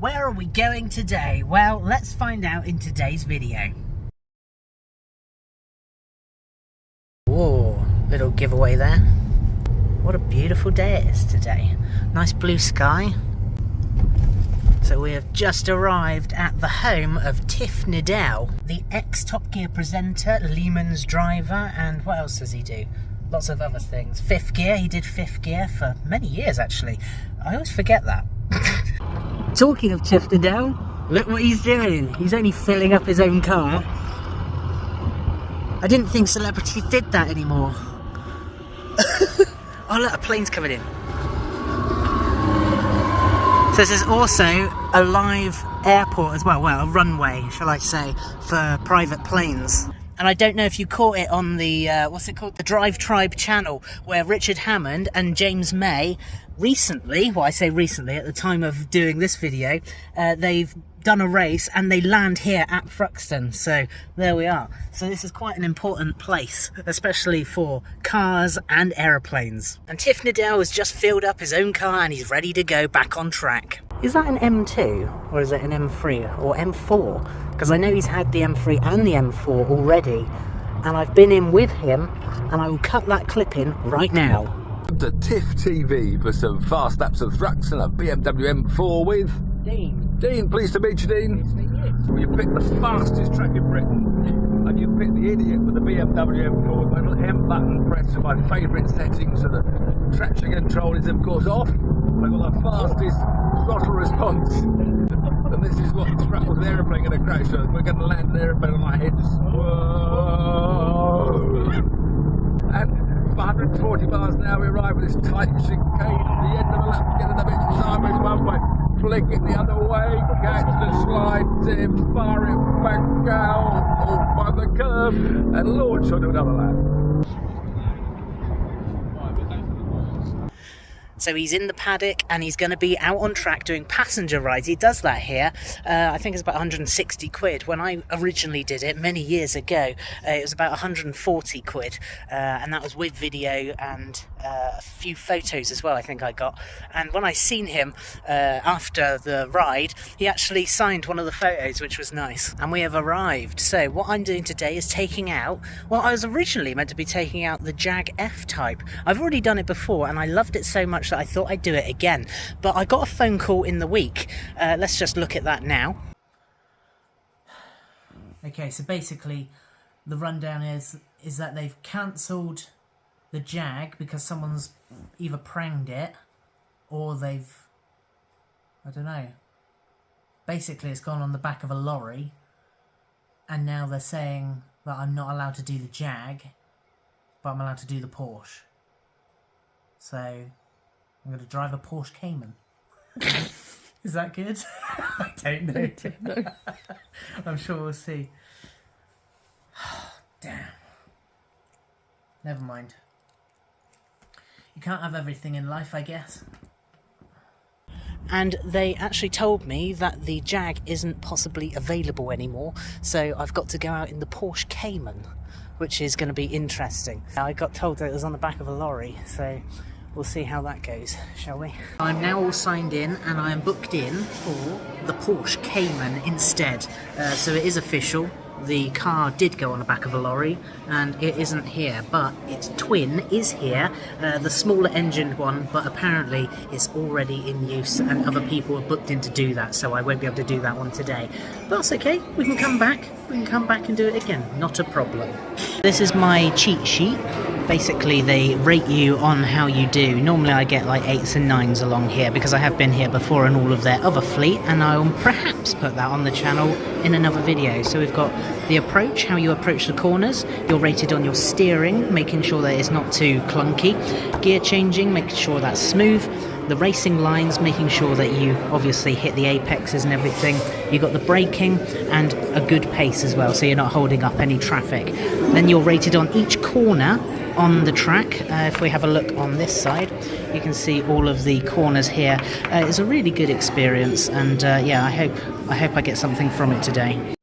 where are we going today? Well, let's find out in today's video. Whoa, little giveaway there. What a beautiful day it is today. Nice blue sky. So we have just arrived at the home of Tiff Needell, the ex-Top Gear presenter, Lehman's driver, and what else does he do? Lots of other things. Fifth Gear, he did Fifth Gear for many years actually. I always forget that. Talking of Tiff Needell, look what he's doing. He's only filling up his own car. I didn't think celebrities did that anymore. Oh look, a plane's coming in. So this is also a live airport as well, a runway, shall I say, for private planes. And I don't know if you caught it on the, what's it called? The DriveTribe channel, where Richard Hammond and James May recently, well I say recently, at the time of doing this video, they've done a race and they land here at Thruxton. So there we are. So this is quite an important place, especially for cars and aeroplanes. And Tiff Needell has just filled up his own car and he's ready to go back on track. Is that an M2 or is it an M3 or M4? Because I know he's had the M3 and the M4 already, and I've been in with him, and I will cut that clip in right now. To Tiff TV for some fast laps of Thruxton, a BMW M4 with Dean. Dean. Pleased to meet you, Dean. Nice to meet you. Well, you picked the fastest track in Britain, and you picked the idiot with the BMW M4 with my little M button pressed to my favourite settings, so the traction control is of course off. I've got the fastest throttle response. And this is what travels an aeroplane going to crash. So we're going to land an aeroplane on our heads. Whoa! And 140 miles an hour we arrive at this tight chicane at the end of the lap, getting a bit sideways one way, flick it the other way, catch the slide, tip, fire it back out, off by the curve, and launch onto another lap. So he's in the paddock and he's going to be out on track doing passenger rides. He does that here. I think it's about 160 quid. When I originally did it many years ago, it was about 140 quid. And that was with video and a few photos as well, I think I got. And when I seen him after the ride, he actually signed one of the photos, which was nice. And we have arrived. So what I'm doing today is taking out, well, I was originally meant to be taking out the Jag F-Type. I've already done it before and I loved it so much that I thought I'd do it again, but I got a phone call in the week. Let's just look at that now. Okay, so basically the rundown is that they've cancelled the Jag because someone's either pranged it or they've, I don't know, basically it's gone on the back of a lorry, and now they're saying that I'm not allowed to do the Jag, but I'm allowed to do the Porsche. So I'm going to drive a Porsche Cayman. Is that good? I don't know. No. I'm sure we'll see. Damn. Never mind. You can't have everything in life, I guess. And they actually told me that the Jag isn't possibly available anymore, so I've got to go out in the Porsche Cayman, which is going to be interesting. I got told that it was on the back of a lorry, so we'll see how that goes, shall we? I'm now all signed in and I am booked in for the Porsche Cayman instead. So it is official. The car did go on the back of a lorry and it isn't here, but its twin is here, the smaller engined one, but apparently it's already in use and other people are booked in to do that, so I won't be able to do that one today. But that's okay, we can come back and do it again, not a problem. This is my cheat sheet. Basically they rate you on how you do. Normally I get like 8s and 9s along here because I have been here before in all of their other fleet, and I'll perhaps put that on the channel in another video. So we've got the approach, how you approach the corners, you're rated on your steering, making sure that it's not too clunky, gear changing, making sure that's smooth, the racing lines, making sure that you obviously hit the apexes and everything. You've got the braking and a good pace as well, so you're not holding up any traffic. Then you're rated on each corner on the track. If we have a look on this side, you can see all of the corners here. It's a really good experience, and yeah, I hope I get something from it today.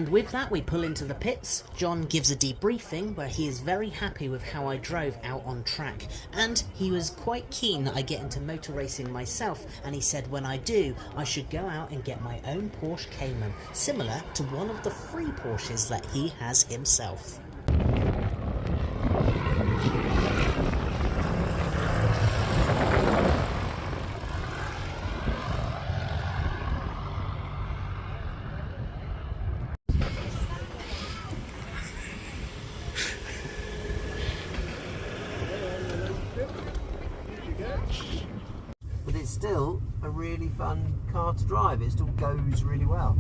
And with that, we pull into the pits. John gives a debriefing where he is very happy with how I drove out on track, and he was quite keen that I get into motor racing myself, and he said when I do, I should go out and get my own Porsche Cayman, similar to one of the free Porsches that he has himself. But it's still a really fun car to drive. It still goes really well.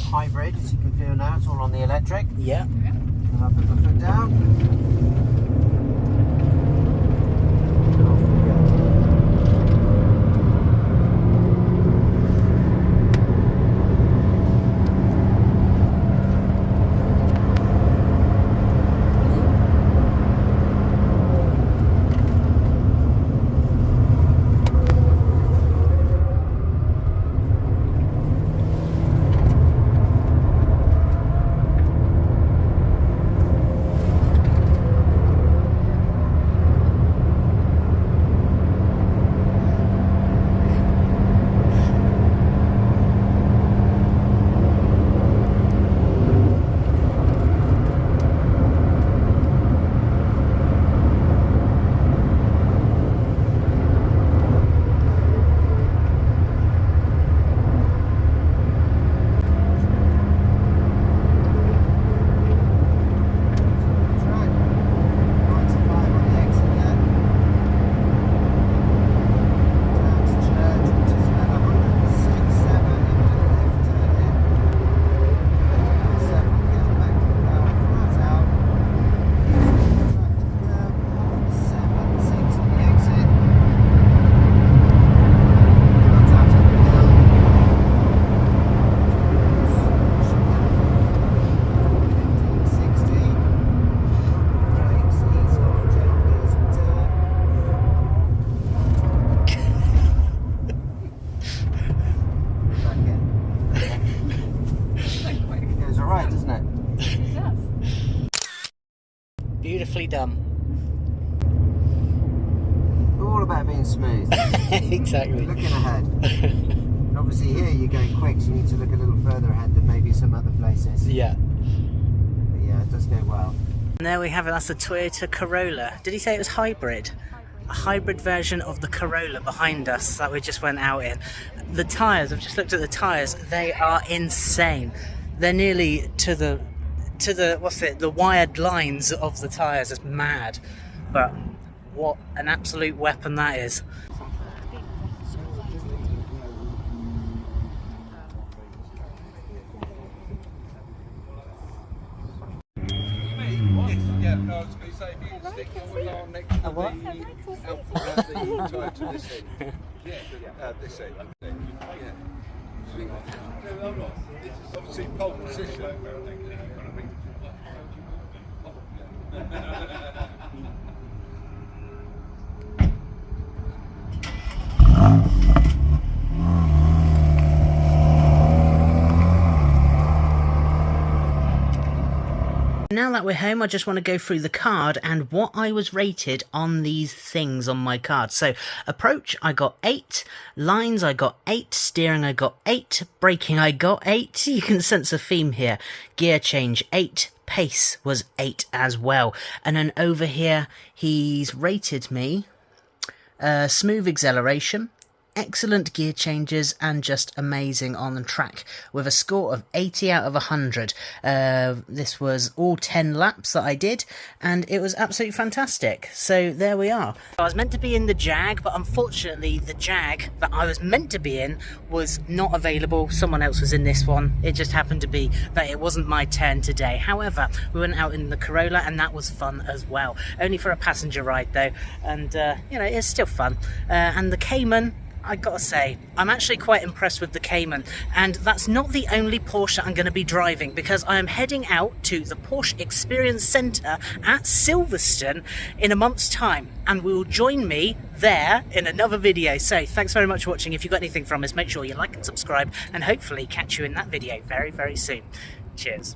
Hybrid, as you can feel now, it's all on the electric. Yeah. And I'll put my foot down. Beautifully done. We're all about being smooth. Exactly. Looking ahead. And obviously here you're going quick, so you need to look a little further ahead than maybe some other places. Yeah. But yeah, it does go well. And there we have it, that's the Toyota Corolla. Did he say it was hybrid? A hybrid version of the Corolla behind us that we just went out in. The tyres, I've just looked at the tyres, they are insane. They're nearly to the the wired lines of the tyres. It's mad. But what an absolute weapon that is. Yeah, no, I was going to say, if you stick your arm next to the outside to this end. Yeah, this end. Yeah. It's obviously pole position. Now that we're home, I just want to go through the card and what I was rated on these things on my card. So, approach, I got 8. Lines, I got 8. Steering, I got 8. Braking, I got 8. You can sense a theme here. Gear change, 8. Pace was 8 as well. And then over here, he's rated me smooth acceleration, excellent gear changes, and just amazing on the track with a score of 80 out of 100. This was all 10 laps that I did, and it was absolutely fantastic. So there we are. I was meant to be in the Jag, but unfortunately the Jag that I was meant to be in was not available. Someone else was in this one. It just happened to be that it wasn't my turn today. However, we went out in the Corolla, and that was fun as well. Only for a passenger ride though, and you know, it's still fun. And the Cayman, I gotta say, I'm actually quite impressed with the Cayman, and that's not the only Porsche I'm going to be driving, because I am heading out to the Porsche Experience Centre at Silverstone in a month's time, and will join me there in another video. So thanks very much for watching. If you got anything from us, make sure you like and subscribe, and hopefully catch you in that video very, very soon. Cheers.